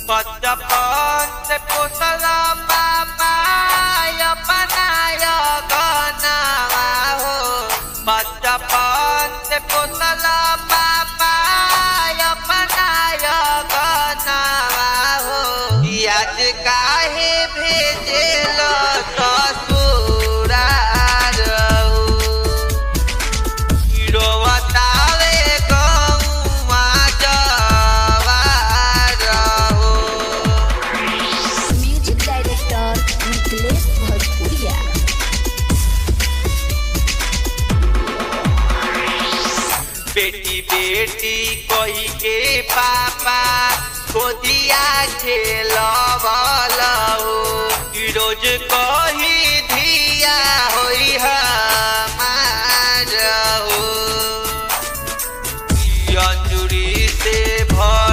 बचपन से पोसल बाबा अपनाय गनावा हो। बचपन से पोसल बाबा अपनाय गनावा हो। आज काहे भेजेल ससुराल हो। गिरवतावे गौवा जवार हो। म्यूजिक डायरेक्टर निखिलेश भोजपुरिया। बेटी बेटी कही के पापा गोदिया खेलवल हो। रोज कही धिया होई हमार हो। अंजुरी से भर